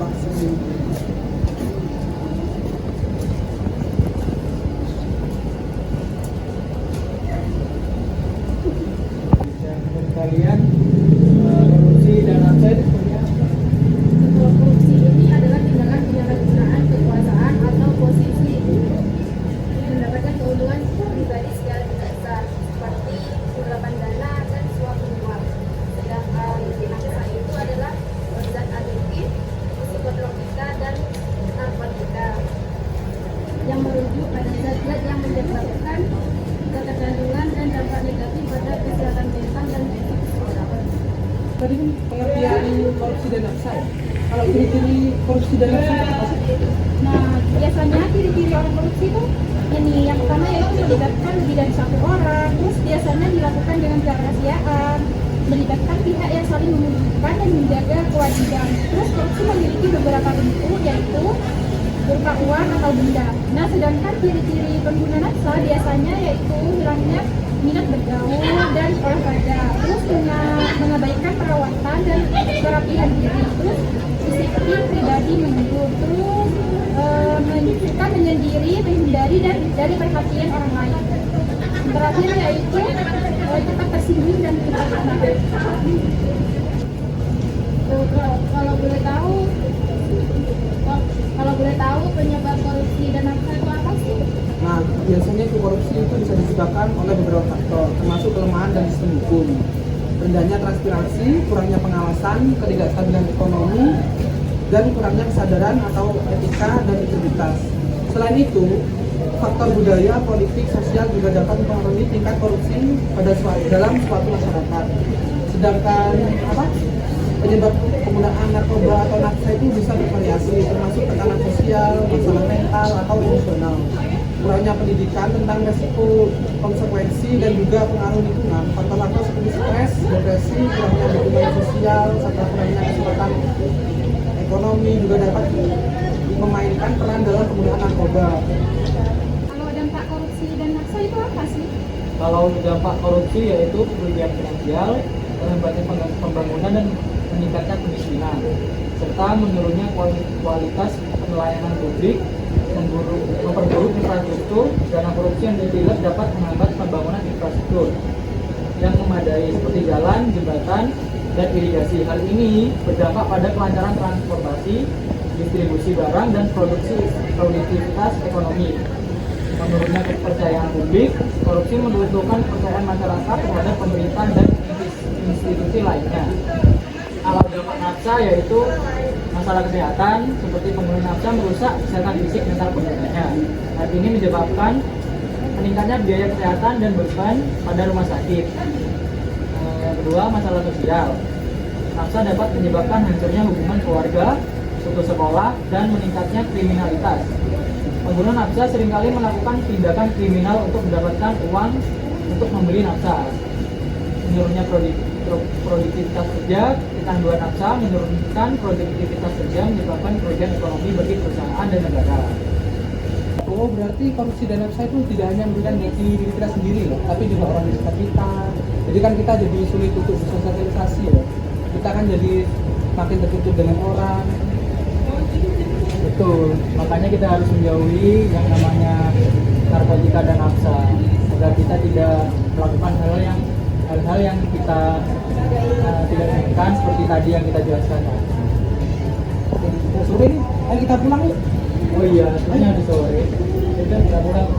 vaksin. Dan menurut kalian korupsi dan nafsa itu seperti apa? Kalau korupsi ini adalah tindakan penyalahgunaan kekuasaan atau posisi mendapatkan keuntungan pribadi secara tidak sah, seperti penggelapan dana dan suap menyuap. Sedangkan nafsa itu adalah zat adiktif, psikotropika dan narkotika yang merujuk pada zat-zat yang menyebabkan ketergantungan dan dampak negatif pada kesehatan mental dan fisik seseorang. Tadi kan pengertian korupsi dan nafsa ya? Kalau ciri-ciri korupsi dan nafsa itu apa sih? Nah, biasanya ciri-ciri orang korupsi itu ini yang pertama yaitu melibatkan lebih dari satu orang, terus biasanya dilakukan dengan kerahasiaan, melibatkan pihak yang saling membutuhkan dan menjaga kewajiban. Terus korupsi memiliki beberapa bentuk yaitu berupa uang atau benda. Nah, sedangkan ciri-ciri pengguna nafsa biasanya yaitu hilangnya minat bergaul dan olahraga, terus mengabaikan perawatan dan kerapihan diri, terus disiplin pribadi menurut, terus suka menyendiri, menghindari dari perhatian orang lain. Terakhir yaitu cepat tersinggung dan cepat marah. Kalau boleh tahu penyebab korupsi dan nafsa itu apa sih? Nah, biasanya itu korupsi itu bisa disebabkan oleh beberapa faktor, termasuk kelemahan dan sistem hukum, rendahnya transparansi, kurangnya pengawasan, ketidakstabilan ekonomi, dan kurangnya kesadaran atau etika dan integritas. Selain itu, faktor budaya, politik, sosial juga dapat mempengaruhi tingkat korupsi dalam suatu masyarakat. Sedangkan penyebab penggunaan narkoba atau nafsa itu bisa bervariasi, termasuk tekanan sosial, masalah mental atau emosional, kurangnya pendidikan tentang resiko, konsekuensi, dan juga pengaruh lingkungan. Faktor-faktor seperti stres, depresi, kurangnya dukungan sosial, serta kurangnya kesempatan ekonomi juga dapat memainkan peran dalam penggunaan narkoba. Kalau dampak korupsi dan nafsa itu apa sih? Kalau dampak korupsi yaitu kerugian finansial, terhambatnya pembangunan dan meningkatnya kemiskinan, serta menurunnya kualitas pelayanan publik, memperburuk infrastruktur. Dana korupsi yang ditilik dapat menghambat pembangunan infrastruktur yang memadai seperti jalan, jembatan, dan irigasi. Hal ini berdampak pada kelancaran transportasi, distribusi barang, dan produktivitas ekonomi. Menurunnya kepercayaan publik, korupsi menurunkan kepercayaan masyarakat terhadap pemerintah dan institusi lainnya. Kalau dampak nafsa yaitu masalah kesehatan, seperti penggunaan nafsa merusak kesehatan fisik mental penggunanya. Hal ini menyebabkan meningkatnya biaya kesehatan dan beban pada rumah sakit. Yang kedua, masalah sosial. Nafsa dapat menyebabkan hancurnya hubungan keluarga, suatu sekolah, dan meningkatnya kriminalitas. Pengguna nafsa seringkali melakukan tindakan kriminal untuk mendapatkan uang untuk membeli nafsa. Menurunnya produktivitas kerja, kecanduan nafsa menurunkan produktivitas kerja, menyebabkan kerugian ekonomi bagi perusahaan dan negara. Oh, berarti korupsi dan nafsa itu tidak hanya merugikan diri kita sendiri loh, tapi juga orang di sekitar kita. Jadi kan kita jadi sulit untuk bersosialisasi ya. Kita kan jadi makin tertutup dengan orang. Betul, makanya kita harus menjauhi yang namanya narkotika dan nafsa agar kita tidak melakukan hal-hal yang kita tidak inginkan seperti tadi yang kita jelaskan. Sore ini, ayo kita pulang yuk. Oh iya, sebenarnya hari sore. Kita pulang.